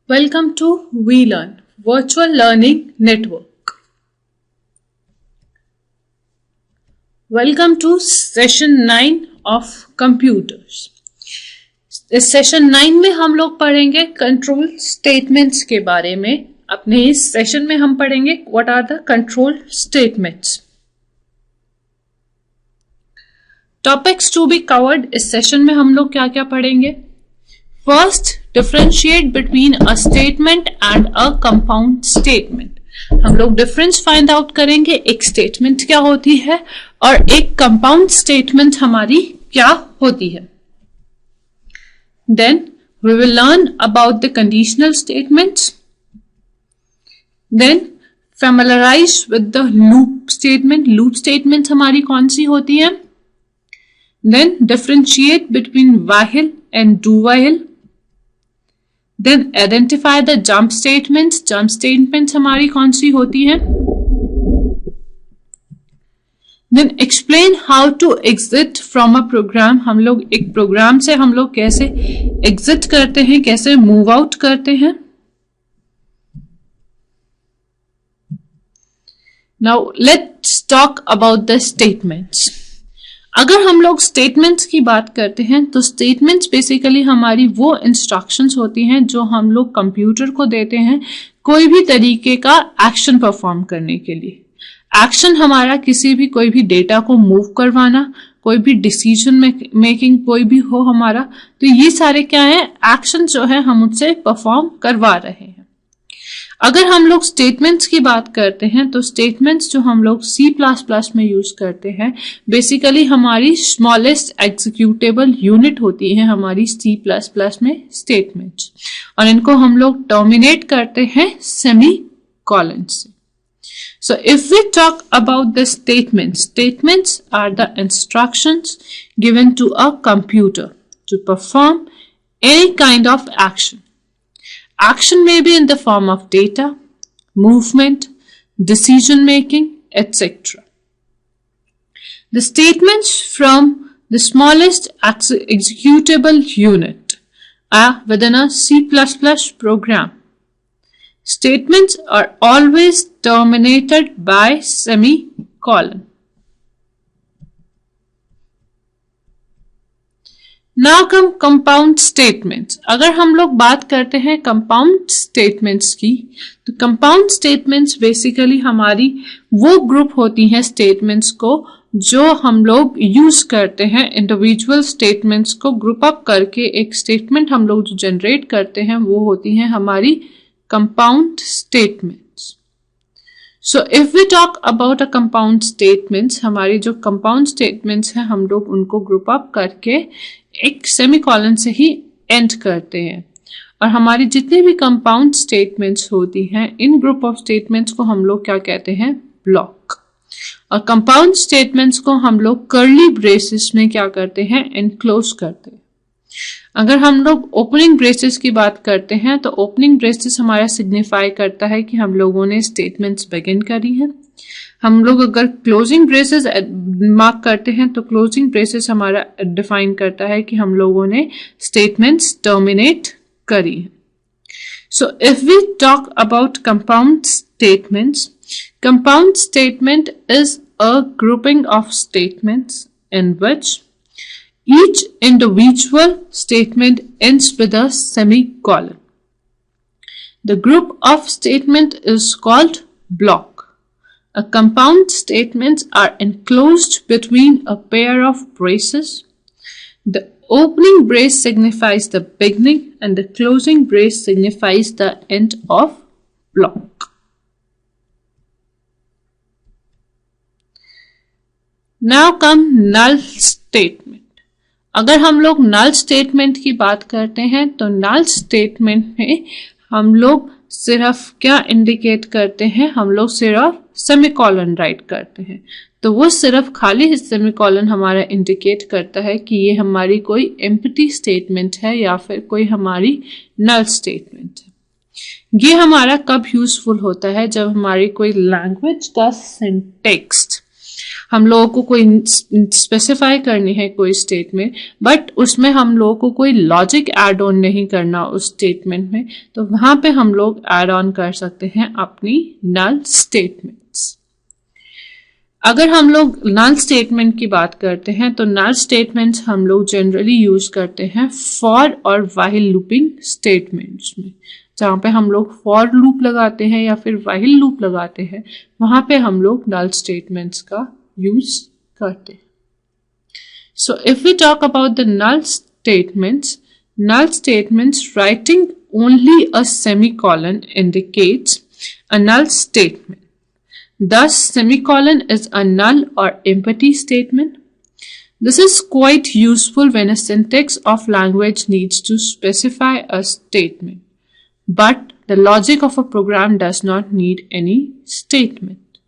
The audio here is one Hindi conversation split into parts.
Welcome to WeLearn Virtual Learning Network. Welcome to Session 9 of Computers. इस सेशन 9 में हम लोग पढ़ेंगे कंट्रोल स्टेटमेंट्स के बारे में. अपने इस सेशन में हम पढ़ेंगे what are the control statements. Topics to be covered. इस सेशन में हम लोग क्या क्या पढ़ेंगे. First, differentiate between a statement and a compound statement. हम लोग डिफरेंस फाइंड आउट करेंगे. एक स्टेटमेंट क्या होती है और एक कंपाउंड स्टेटमेंट हमारी क्या होती है. Then we will learn about the conditional statements. Then familiarize with the loop statement. Loop statement हमारी कौन सी होती है. Then differentiate between while and do while. Then identify the jump statements. Jump statements हमारी कौन सी होती है. Then explain how to exit from a program. हम लोग एक प्रोग्राम से हम लोग कैसे exit करते हैं, कैसे move out करते हैं. Now let's talk about the statements. अगर हम लोग स्टेटमेंट्स की बात करते हैं तो स्टेटमेंट्स बेसिकली हमारी वो इंस्ट्रक्शंस होती हैं जो हम लोग कंप्यूटर को देते हैं कोई भी तरीके का एक्शन परफॉर्म करने के लिए. एक्शन हमारा किसी भी कोई भी डेटा को मूव करवाना, कोई भी डिसीजन मेकिंग कोई भी हो हमारा, तो ये सारे क्या है एक्शन जो है हम उससे परफॉर्म करवा रहे हैं. अगर हम लोग स्टेटमेंट्स की बात करते हैं तो स्टेटमेंट्स जो हम लोग C++ में यूज करते हैं बेसिकली हमारी स्मॉलेस्ट एग्जीक्यूटेबल यूनिट होती है हमारी C++ में स्टेटमेंट्स, और इनको हम लोग टर्मिनेट करते हैं सेमीकोलन से. So if we talk about the statements are the instructions given to a computer to perform any kind of action. Action may be in the form of data, movement, decision making, etc. The statements from the smallest executable unit are within a C++ program. Statements are always terminated by semicolon. Now come compound statements. अगर हम लोग बात करते हैं कंपाउंड स्टेटमेंट्स की तो कंपाउंड स्टेटमेंट्स बेसिकली हमारी वो ग्रुप होती हैं स्टेटमेंट्स को जो हम लोग यूज करते हैं इंडिविजुअल स्टेटमेंट्स को ग्रुप अप करके एक स्टेटमेंट हम लोग जो जनरेट करते हैं वो होती हैं हमारी compound statements. So if we talk about a compound statements, हमारी जो कंपाउंड स्टेटमेंट्स हैं हम लोग उनको ग्रुप अप करके एक सेमीकोलन से ही एंड करते हैं. और हमारी जितनी भी कंपाउंड स्टेटमेंट्स होती हैं इन ग्रुप ऑफ स्टेटमेंट्स को हम लोग क्या कहते हैं, ब्लॉक. और कंपाउंड स्टेटमेंट्स को हम लोग कर्ली ब्रेसेस में क्या करते हैं, एनक्लोज करते हैं. अगर हम लोग ओपनिंग ब्रेसेस की बात करते हैं तो ओपनिंग ब्रेसेस हमारा सिग्निफाई करता है कि हम लोगों ने स्टेटमेंट्स बिगिन करी है. हम लोग अगर क्लोजिंग ब्रेसेस मार्क करते हैं तो क्लोजिंग ब्रेसेस हमारा डिफाइन करता है कि हम लोगों ने स्टेटमेंट्स टर्मिनेट करी है. So if we talk about compound statements, compound statement is a grouping of statements in which each individual statement ends with a semicolon. The group of statement is called block. A compound statements are enclosed between a pair of braces. The opening brace signifies the beginning and the closing brace signifies the end of block. Now come null statement. अगर हम लोग नल स्टेटमेंट की बात करते हैं तो नल स्टेटमेंट में हम लोग सिर्फ क्या इंडिकेट करते हैं, हम लोग सिर्फ सेमीकोलन राइट करते हैं. तो वो सिर्फ खाली सेमीकोलन हमारा इंडिकेट करता है कि ये हमारी कोई एम्प्टी स्टेटमेंट है या फिर कोई हमारी नल स्टेटमेंट है. ये हमारा कब यूजफुल होता है, जब हमारी कोई लैंग्वेज का सिंटेक्स हम लोगों को कोई स्पेसिफाई करनी है कोई स्टेटमेंट, बट उसमें हम लोगों को कोई लॉजिक ऐड ऑन नहीं करना उस स्टेटमेंट में, तो वहां पे हम लोग ऐड ऑन कर सकते हैं अपनी नल स्टेटमेंट्स। अगर हम लोग नल स्टेटमेंट की बात करते हैं तो नल स्टेटमेंट्स हम लोग जनरली यूज करते हैं फॉर और व्हाइल लूपिंग स्टेटमेंट्स में। जहां पे हम लोग फॉर लूप लगाते हैं या फिर व्हाइल लूप लगाते हैं, वहां पे हम लोग नल स्टेटमेंट्स का यूज करते हैं। So if we talk about the null statements writing only a semicolon indicates a null statement. Thus, semicolon is a null or empty statement. This is quite useful when a syntax of language needs to specify a statement, but the logic of a program does not need any statement.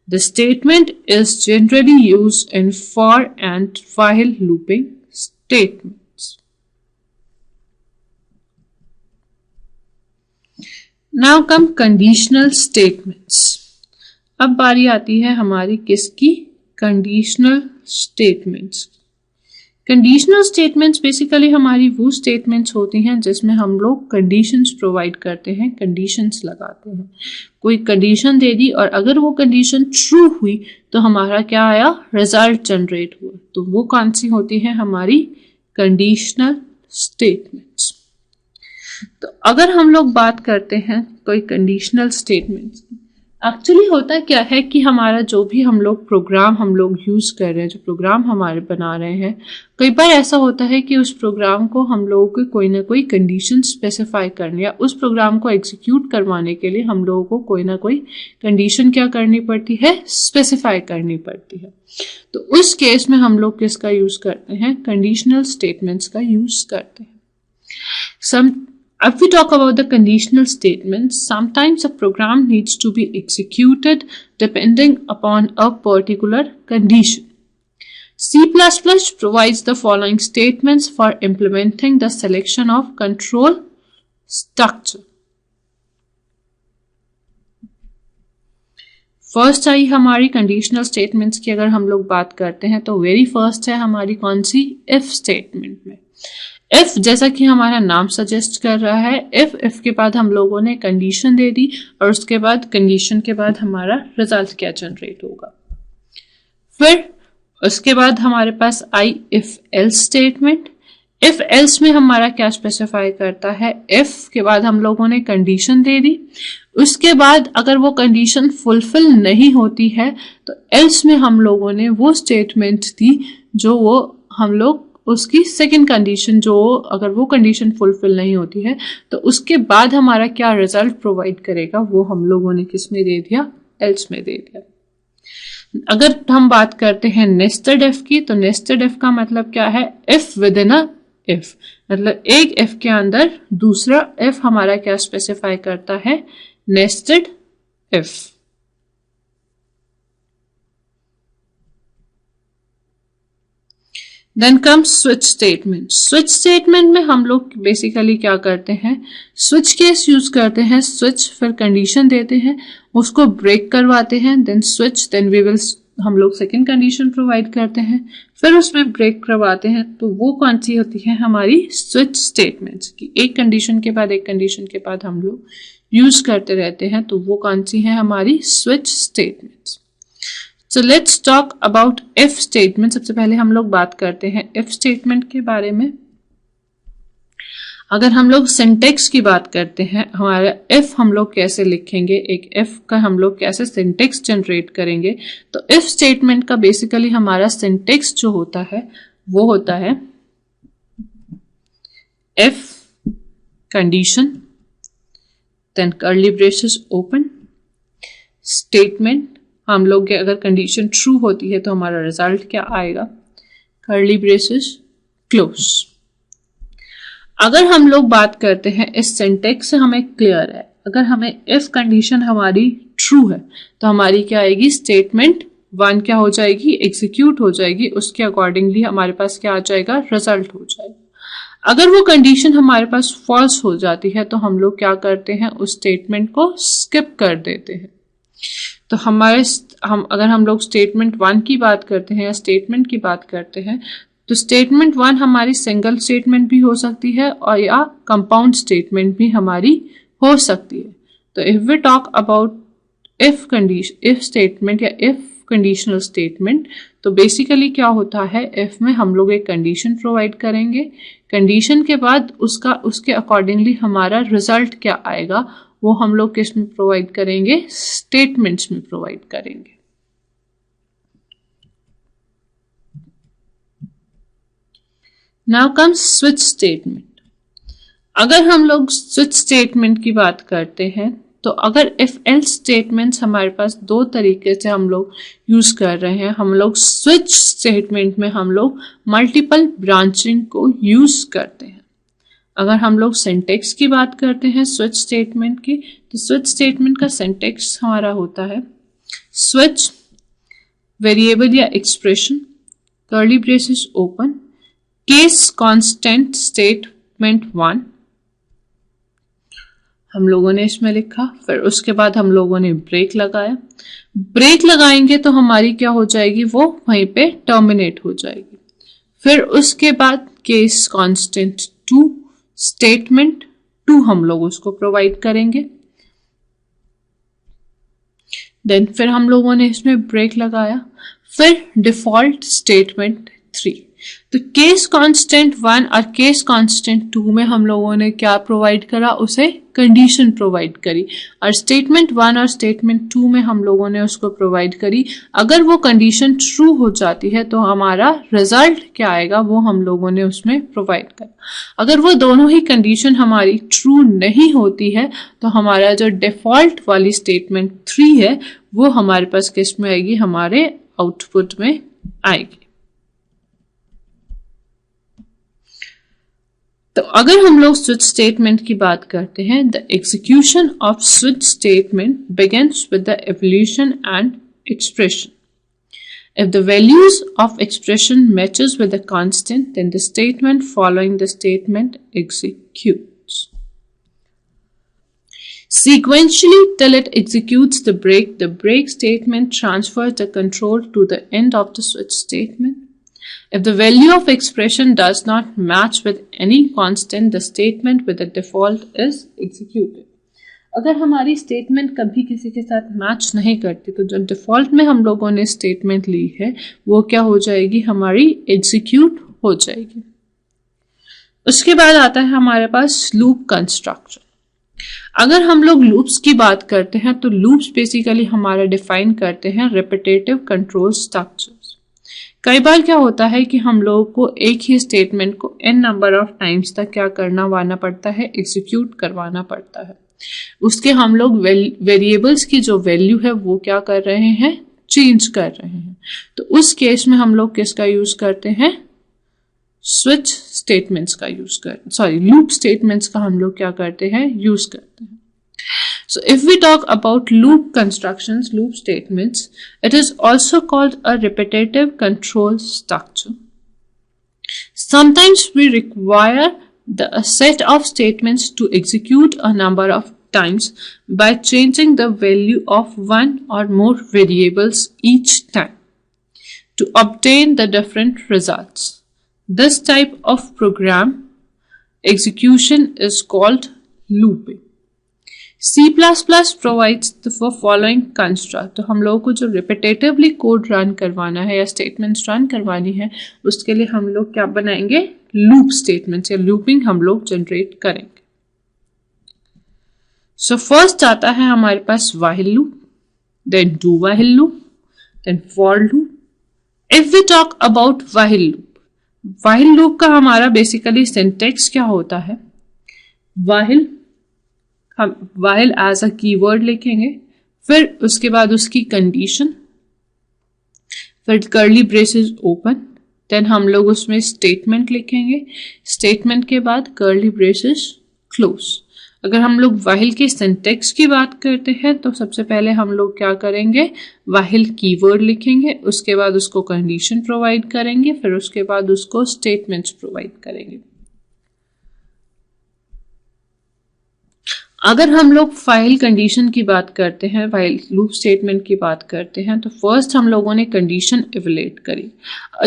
The statement is generally used in for and while looping statements. Now come conditional statements. अब बारी आती है हमारी किसकी? Conditional statements. Conditional statements basically हमारी वो स्टेटमेंट्स होती हैं जिसमें हम लोग कंडीशंस प्रोवाइड करते हैं, कंडीशंस लगाते हैं। कोई कंडीशन दे दी और अगर वो कंडीशन ट्रू हुई तो हमारा क्या आया? रिजल्ट जनरेट हुआ। तो वो कौन सी होती है? हमारी कंडीशनल स्टेटमेंट्स। तो अगर हम लोग बात करते हैं कोई कंडीशनल स्टेटमेंट्स, एक्चुअली होता क्या है कि हमारा जो भी हम लोग प्रोग्राम हम लोग यूज कर रहे हैं, जो प्रोग्राम हमारे बना रहे हैं, कई बार ऐसा होता है कि उस प्रोग्राम को हम लोगों को कोई ना कोई कंडीशन स्पेसिफाई करनी है। उस प्रोग्राम को एग्जीक्यूट करवाने के लिए हम लोगों को कोई ना कोई कंडीशन क्या करनी पड़ती है? स्पेसिफाई करनी पड़ती है। तो उस केस में हम लोग किसका यूज करते हैं? कंडीशनल स्टेटमेंट्स का यूज करते हैं। If we talk about the conditional statements, sometimes a program needs to be executed depending upon a particular condition. C++ provides the following statements for implementing the selection of control structure. First आई हमारी कंडीशनल स्टेटमेंट्स की अगर हम लोग बात करते हैं तो वेरी फर्स्ट है हमारी कौन सी? इफ स्टेटमेंट में। इफ जैसा कि हमारा नाम सजेस्ट कर रहा है, इफ के बाद हम लोगों ने कंडीशन दे दी और उसके बाद कंडीशन के बाद हमारा रिजल्ट क्या जनरेट होगा। फिर उसके बाद हमारे पास आई if else statement. If else में हमारा क्या स्पेसिफाई करता है? इफ के बाद हम लोगों ने कंडीशन दे दी, उसके बाद अगर वो कंडीशन फुलफिल नहीं होती है तो एल्स में हम लोगों ने वो स्टेटमेंट दी जो वो हम लोग उसकी सेकंड कंडीशन, जो अगर वो कंडीशन फुलफिल नहीं होती है तो उसके बाद हमारा क्या रिजल्ट प्रोवाइड करेगा, वो हम लोगों ने किस में दे दिया? एल्स में दे दिया। अगर हम बात करते हैं नेस्टेड इफ की, तो नेस्टेड इफ का मतलब क्या है? If with in a if, मतलब एक इफ के अंदर दूसरा इफ हमारा क्या स्पेसिफाई करता है? Nested if. Then comes switch statement. Switch statement में हम लोग बेसिकली क्या करते हैं? स्विच केस यूज करते हैं। स्विच फिर कंडीशन देते हैं, उसको ब्रेक करवाते हैं, then switch, then we will हम लोग सेकंड कंडीशन प्रोवाइड करते हैं, फिर उसमें ब्रेक करवाते हैं। तो वो कौन सी होती है? हमारी स्विच स्टेटमेंट्स की। एक कंडीशन के बाद एक कंडीशन के बाद हम लोग यूज करते रहते हैं, तो वो कौन सी है? हमारी switch statements. So let's talk about if statement. सबसे पहले हम लोग बात करते हैं इफ स्टेटमेंट के बारे में। अगर हम लोग सिंटेक्स की बात करते हैं, हमारा इफ हम लोग कैसे लिखेंगे, एक इफ का हम लोग कैसे सिंटेक्स जनरेट करेंगे, तो इफ स्टेटमेंट का बेसिकली हमारा सिंटेक्स जो होता है वो होता है if condition, then curly braces open, statement. हम लोग के अगर कंडीशन ट्रू होती है तो हमारा रिजल्ट क्या आएगा? Curly braces close. अगर हम लोग बात करते हैं इस सिंटेक्स से हमें क्लियर है, अगर हमें इफ कंडीशन हमारी ट्रू है तो हमारी क्या आएगी? स्टेटमेंट 1 क्या हो जाएगी? एग्जीक्यूट हो जाएगी। उसके अकॉर्डिंगली हमारे पास क्या आ जाएगा? रिजल्ट हो जाएगा। अगर वो कंडीशन हमारे पास फॉल्स हो जाती है तो हम लोग क्या करते हैं? उस स्टेटमेंट को स्किप कर देते हैं। तो अगर हम लोग स्टेटमेंट 1 की बात करते हैं या स्टेटमेंट की बात करते हैं, तो स्टेटमेंट 1 हमारी सिंगल स्टेटमेंट भी हो सकती है और या कंपाउंड स्टेटमेंट भी हमारी हो सकती है। तो if we talk about if statement या इफ कंडीशनल स्टेटमेंट, तो बेसिकली क्या होता है, इफ में हम लोग एक कंडीशन प्रोवाइड करेंगे, कंडीशन के बाद उसके अकॉर्डिंगली हमारा रिजल्ट क्या आएगा वो हम लोग किस में प्रोवाइड करेंगे, स्टेटमेंट्स में प्रोवाइड करेंगे। Now comes switch statement. अगर हम लोग स्विच स्टेटमेंट की बात करते हैं, तो अगर इफ एल्स स्टेटमेंट्स हमारे पास दो तरीके से हम लोग यूज कर रहे हैं। हम लोग स्विच स्टेटमेंट में हम लोग मल्टीपल ब्रांचिंग को यूज करते हैं। अगर हम लोग सिंटेक्स की बात करते हैं स्विच स्टेटमेंट की, तो स्विच स्टेटमेंट का सिंटेक्स हमारा होता है स्विच वेरिएबल या expression, curly braces open, case constant statement 1 हम लोगों ने इसमें लिखा। फिर उसके बाद हम लोगों ने ब्रेक लगाया। ब्रेक लगाएंगे तो हमारी क्या हो जाएगी, वो वहीं पे टर्मिनेट हो जाएगी। फिर उसके बाद केस कांस्टेंट 2 स्टेटमेंट 2 हम लोग उसको प्रोवाइड करेंगे। देन फिर हम लोगों ने इसमें ब्रेक लगाया। फिर डिफॉल्ट स्टेटमेंट 3। तो केस कांस्टेंट 1 और केस कांस्टेंट 2 में हम लोगों ने क्या प्रोवाइड करा, उसे कंडीशन प्रोवाइड करी। और स्टेटमेंट 1 और स्टेटमेंट 2 में हम लोगों ने उसको प्रोवाइड करी। अगर वो कंडीशन ट्रू हो जाती है तो हमारा रिजल्ट क्या आएगा वो हम लोगों ने उसमें प्रोवाइड करा। अगर वो दोनों ही कंडीशन हमारी ट्रू नहीं होती है तो हमारा जो डिफॉल्ट वाली स्टेटमेंट 3 है वो हमारे पास किस में आएगी, हमारे आउटपुट में आएगी। तो अगर हम लोग स्विच स्टेटमेंट की बात करते हैं, the execution off switch statement begins with the evolution and expression. If the values of expression matches with the constant, then the statement following the statement executes. Sequentially till it executes the break statement transfers the control to the end of the switch statement. If the value of expression does not match with any constant, the statement with the default is executed. अगर हमारी स्टेटमेंट कभी किसी के साथ मैच नहीं करती तो जो डिफॉल्ट में हम लोगों ने स्टेटमेंट ली है वो क्या हो जाएगी, हमारी एग्जीक्यूट हो जाएगी। उसके बाद आता है हमारे पास लूप कंस्ट्रक्शन। अगर हम लोग लूप्स की बात करते हैं तो लूप्स बेसिकली हमारा डिफाइन करते हैं रिपीटेटिव कंट्रोल स्ट्रक्चर्स। कई बार क्या होता है कि हम लोगों को एक ही स्टेटमेंट को n नंबर ऑफ टाइम्स तक क्या करना पड़ता है, एग्जीक्यूट करवाना पड़ता है। उसके हम लोग वेरिएबल्स की जो वैल्यू है वो क्या कर रहे हैं, चेंज कर रहे हैं। तो उस केस में हम लोग किसका यूज करते हैं, स्विच स्टेटमेंट्स का यूज लूप स्टेटमेंट्स का हम लोग क्या करते हैं, यूज करते हैं। So if we talk about loop constructions, loop statements, it is also called a repetitive control structure. Sometimes we require a set of statements to execute a number of times by changing the value of one or more variables each time to obtain the different results. This type of program execution is called looping. C++ provides the following construct. तो हम लोगों को जो रिपीटेटिवली कोड रन करवाना है या स्टेटमेंट्स रन करवानी है उसके लिए हम लोग क्या बनाएंगे, लूप स्टेटमेंट्स या लूपिंग हम लोग जनरेट करेंगे। सो फर्स्ट आता है हमारे पास while loop, then do while loop, then for loop. If we talk about while loop का हमारा बेसिकली सिंटेक्स क्या होता है, हम while एज अ कीवर्ड लिखेंगे, फिर उसके बाद उसकी कंडीशन, फिर कर्ली ब्रेसेस ओपन, देन हम लोग उसमें स्टेटमेंट लिखेंगे, स्टेटमेंट के बाद कर्ली ब्रेसेस क्लोज। अगर हम लोग while के सिंटेक्स की बात करते हैं तो सबसे पहले हम लोग क्या करेंगे, while कीवर्ड लिखेंगे, उसके बाद उसको कंडीशन प्रोवाइड करेंगे, फिर उसके बाद उसको स्टेटमेंट्स प्रोवाइड करेंगे। अगर हम लोग फाइल कंडीशन की बात करते हैं, वाइल लूप स्टेटमेंट की बात करते हैं, तो फर्स्ट हम लोगों ने कंडीशन इवैल्यूएट करी।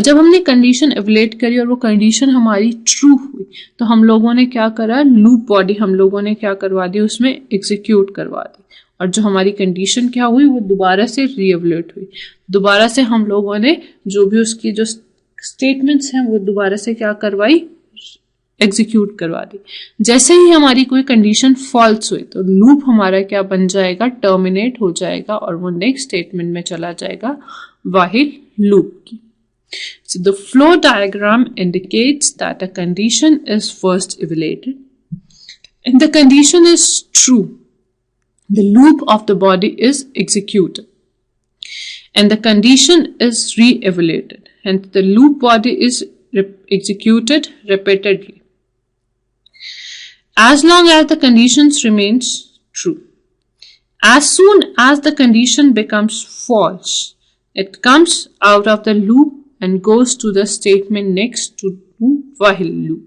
जब हमने कंडीशन इवैल्यूएट करी और वो कंडीशन हमारी ट्रू हुई, तो हम लोगों ने क्या करा, लूप बॉडी हम लोगों ने क्या करवा दी, उसमें एग्जीक्यूट करवा दी, और जो हमारी कंडीशन क्या हुई वो दोबारा से रीइवैल्यूएट हुई। दोबारा से हम लोगों ने जो भी उसकी जो स्टेटमेंट्स हैं वो दोबारा से क्या करवाई, एग्जीक्यूट करवा दी। जैसे ही हमारी कोई कंडीशन फॉल्स हुई तो लूप हमारा क्या बन जाएगा, टर्मिनेट हो जाएगा और वो नेक्स्ट स्टेटमेंट में चला जाएगा व्हाइल लूप की। So the flow diagram indicates that a condition is first evaluated and the condition is true. The loop of the body is executed and the condition is re-evaluated and the loop body is executed repeatedly as long as the conditions remains true. As soon as the condition becomes false, it comes out of the loop and goes to the statement next to while loop.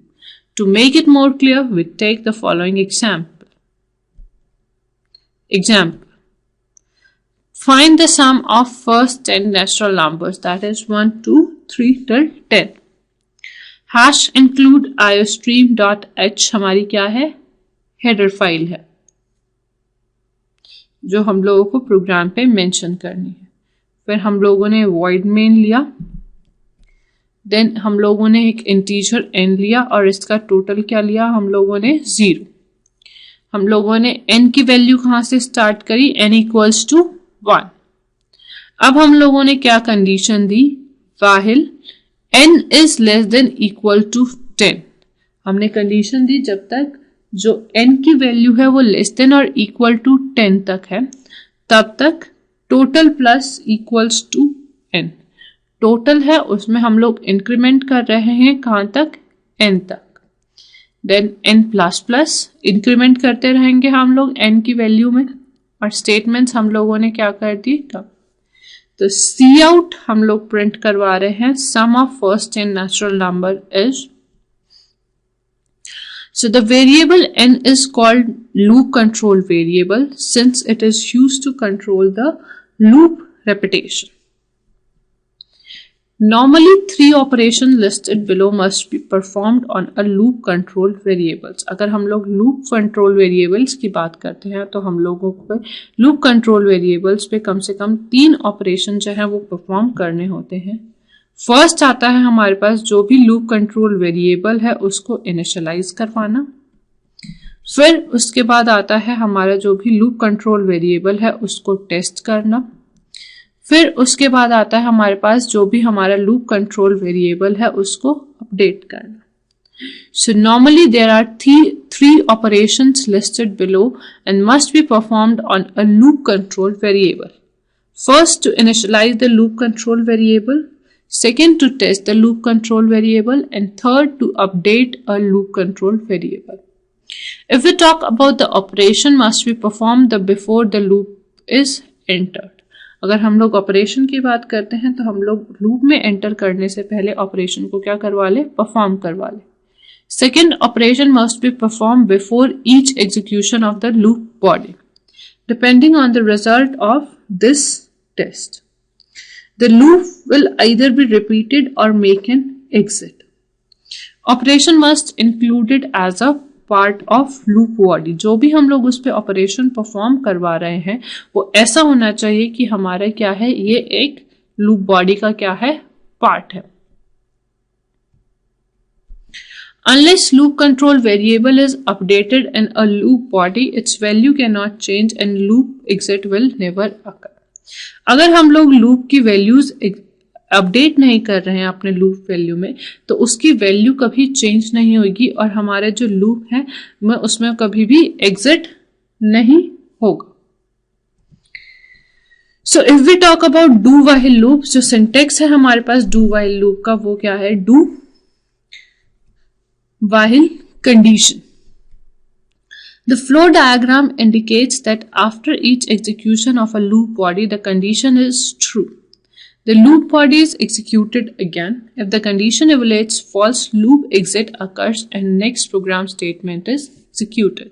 To make it more clear, we take the following example. Find the sum of first 10 natural numbers, that is 1, 2, 3 till 10. Hash include iostream.h हमारी क्या है, हेडर फाइल है जो हम लोगों को प्रोग्राम पे मेंशन करनी है। फिर हम लोगों ने void main लिया, देन हम लोगों ने एक इंटीजर n लिया और इसका टोटल क्या लिया, हम लोगों ने 0। हम लोगों ने n की वैल्यू कहां से स्टार्ट करी, n इक्वल्स टू 1। अब हम लोगों ने क्या कंडीशन दी, while n is less than equal to 10। हमने कंडीशन दी जब तक जो n की वैल्यू है वो लेस देन और इक्वल टू 10 तक है, तब तक total plus equals to n। Total है उसमें हम लोग इंक्रीमेंट कर रहे हैं कहां तक, n तक। Then n plus plus increment करते रहेंगे हम लोग n की वैल्यू में, और स्टेटमेंट्स हम लोगों ने क्या कर दी कम। तो सी आउट हम लोग प्रिंट करवा रहे हैं, sum of first 10 natural number is. So the variable n is called loop control variable since it is used to control the loop repetition. Normally 3 operations listed below must be performed on a loop control variables. अगर हम लोग loop control variables की बात करते हैं तो हम लोगों को loop control variables पे कम से कम 3 ऑपरेशन जो है वो परफॉर्म करने होते हैं। फर्स्ट आता है हमारे पास जो भी लूप कंट्रोल वेरिएबल है उसको इनिशियलाइज करवाना। फिर उसके बाद आता है हमारा जो भी लूप कंट्रोल वेरिएबल है उसको टेस्ट करना। फिर उसके बाद आता है हमारे पास जो भी हमारा लूप कंट्रोल वेरिएबल है उसको अपडेट करना। So normally there are three operations listed below and must be performed on a loop control variable. First, to initialize the loop control variable. Second, to test the loop control variable, and third, to update a loop control variable. If we talk about the operation must be performed before the loop is entered. अगर हम लोग ऑपरेशन की बात करते हैं तो हम लोग लूप में एंटर करने से पहले ऑपरेशन को क्या करवा ले, परफॉर्म करवा ले। Second, operation must be performed before each execution of the loop body, depending on the result of this test. The loop will either be repeated or make an exit. Operation must included as a part of loop body. जो भी हम लोग उस पे ऑपरेशन परफॉर्म करवा रहे हैं वो ऐसा होना चाहिए कि हमारा क्या है, ये एक लूप बॉडी का क्या है, पार्ट है। Unless loop control variable is updated in a loop body, its value cannot change and loop exit will never occur. अगर हम लोग लूप की वैल्यूज अपडेट नहीं कर रहे हैं अपने लूप वैल्यू में तो उसकी वैल्यू कभी चेंज नहीं होगी और हमारे जो लूप है उसमें कभी भी एग्जिट नहीं होगा। So if we talk about do while loop, जो सिंटेक्स है हमारे पास डू व्हाइल लूप का वो क्या है, do while condition. The flow diagram indicates that after each execution of a loop body, the condition is true. The loop body is executed again. If the condition evaluates false, loop exit occurs and next program statement is executed.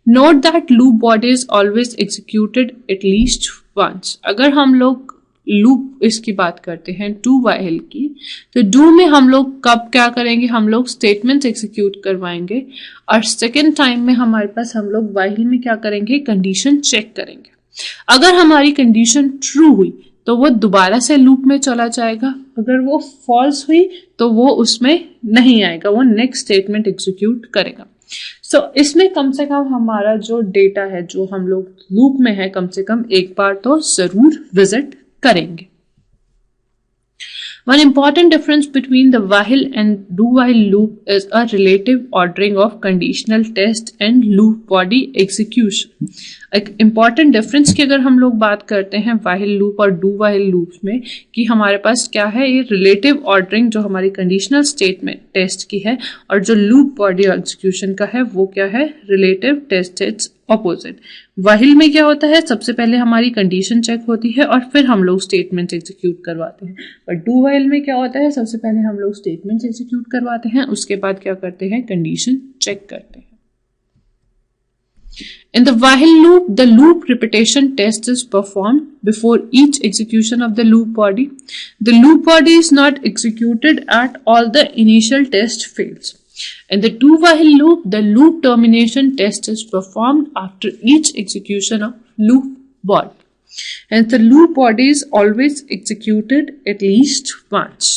Note that loop body is always executed at least once. अगर हम लोग लूप इसकी बात करते हैं डू वाइल की, तो डू में हम लोग कब क्या करेंगे, हम लोग स्टेटमेंट एग्जीक्यूट करवाएंगे, और सेकेंड टाइम में हमारे पास हम लोग वाइल में क्या करेंगे, कंडीशन चेक करेंगे। अगर हमारी कंडीशन ट्रू हुई तो वो दोबारा से लूप में चला जाएगा, अगर वो फॉल्स हुई तो वो उसमें नहीं आएगा, वो नेक्स्ट स्टेटमेंट एग्जीक्यूट करेगा। सो इसमें कम से कम हमारा जो डेटा है जो हम लोग लूप में है, कम से कम एक बार तो जरूर विजिट करेंगे। One important difference between the while and do-while loop is a relative ordering of conditional test and loop body execution. एक important difference की अगर हम लोग बात करते हैं while loop और do-while loops में, कि हमारे पास क्या है, ये relative ordering जो हमारी conditional statement test की है और जो loop body execution का है वो क्या है, relative test its opposite. while में क्या होता है, सबसे पहले हमारी कंडीशन चेक होती है और फिर हम लोग स्टेटमेंट एग्जीक्यूट करवाते हैं। पर डू वाइल में क्या होता है, सबसे पहले हम लोग स्टेटमेंट एग्जीक्यूट करवाते हैं, उसके बाद क्या करते हैं, कंडीशन चेक करते हैं। In the while loop, the loop repetition test is performed before each execution of the loop body. The loop body is not executed at all the initial test fails. In the do while loop, the loop termination test is performed after each execution of loop body. And the loop body is always executed at least once.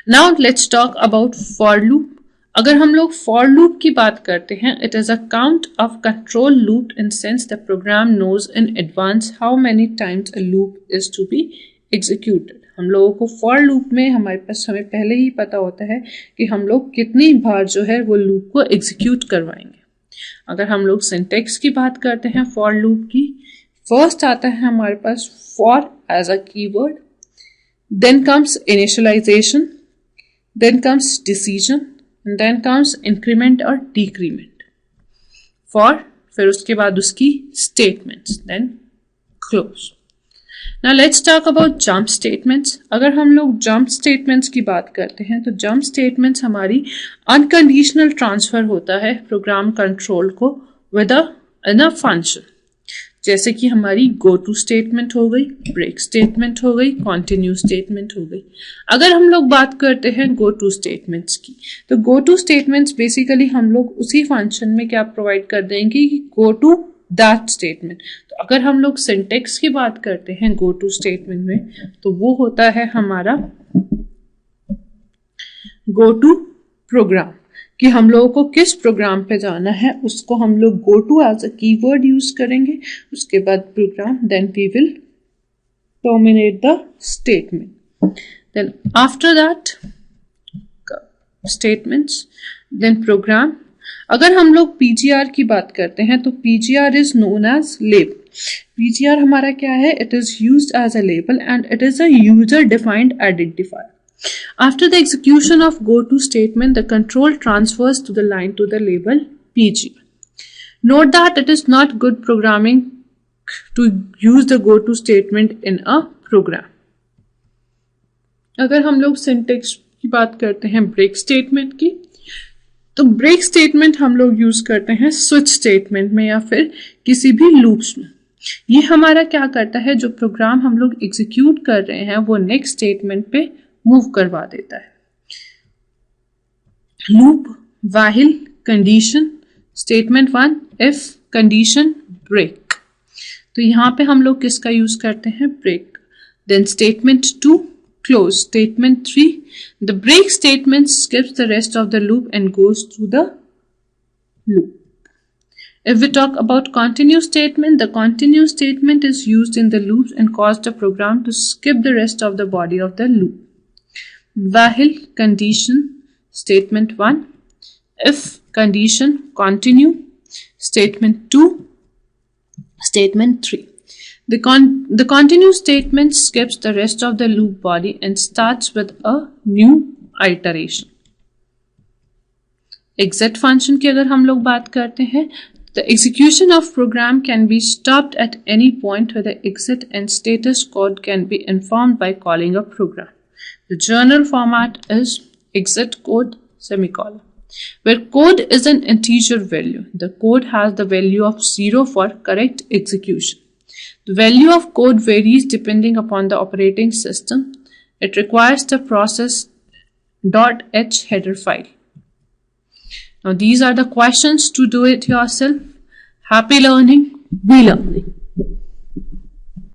Now let's talk about for loop. अगर हम लोग for loop की बात करते हैं, it is a count of control loop in sense the program knows in advance how many times a loop is to be executed. हम लोगों को for loop में हमारे पास हमें पहले ही पता होता है कि हम लोग कितनी बार जो है वो loop को execute करवाएंगे। अगर हम लोग syntax की बात करते हैं for loop की, first आता है हमारे पास for as a keyword, then comes initialization, then comes decision, and then comes increment और decrement. For फिर उसके बाद उसकी statements, then close. Now let's talk about jump statements. अगर हम लोग jump statements की बात करते हैं तो jump statements हमारी unconditional transfer होता है प्रोग्राम कंट्रोल को with a function, जैसे कि हमारी go to statement हो गई, break statement हो गई, continue statement हो गई। अगर हम लोग बात करते हैं go to statements की, तो go to statements बेसिकली हम लोग उसी फंक्शन में क्या प्रोवाइड कर देंगे कि go to that statement। तो अगर हम लोग सिंटेक्स की बात करते हैं go to statement में, तो वो होता है हमारा go to program, कि हम लोगों को किस प्रोग्राम पे जाना है उसको हम लोग go to as a keyword use करेंगे, उसके बाद programme, then we will terminate the statement, then after that statements, then program। अगर हम लोग PGR की बात करते हैं तो PGR is known as label. PGR हमारा क्या है, it is used as a label and it is a user defined identifier. After the execution of go to statement, the control transfers to the line to the label PGR. Note that it is not good programming to use the go to statement in a program. अगर हम लोग syntax की बात करते हैं break statement की, तो ब्रेक स्टेटमेंट हम लोग यूज करते हैं स्विच स्टेटमेंट में या फिर किसी भी लूप्स में। ये हमारा क्या करता है, जो प्रोग्राम हम लोग एग्जीक्यूट कर रहे हैं वो नेक्स्ट स्टेटमेंट पे मूव करवा देता है। Loop, while, condition, statement 1, if, condition, break. तो यहाँ पे हम लोग किसका यूज करते हैं, break. Then statement 2, close. Statement 3, the break statement skips the rest of the loop and goes through the loop. If we talk about continue statement, the continue statement is used in the loops and cause the program to skip the rest of the body of the loop. While, condition, statement 1, if, condition, continue, statement 2, statement 3. The continue statement skips the rest of the loop body and starts with a new iteration. Exit function की अगर हम लोग बात करते हैं, the execution of program can be stopped at any point where the exit and status code can be informed by calling a program. The journal format is exit code semicolon. where code is an integer value. The code has the value of 0 for correct execution. The value of code varies depending upon the operating system. It requires the process.h header file. Now these are the questions to do it yourself. Happy learning, be learning.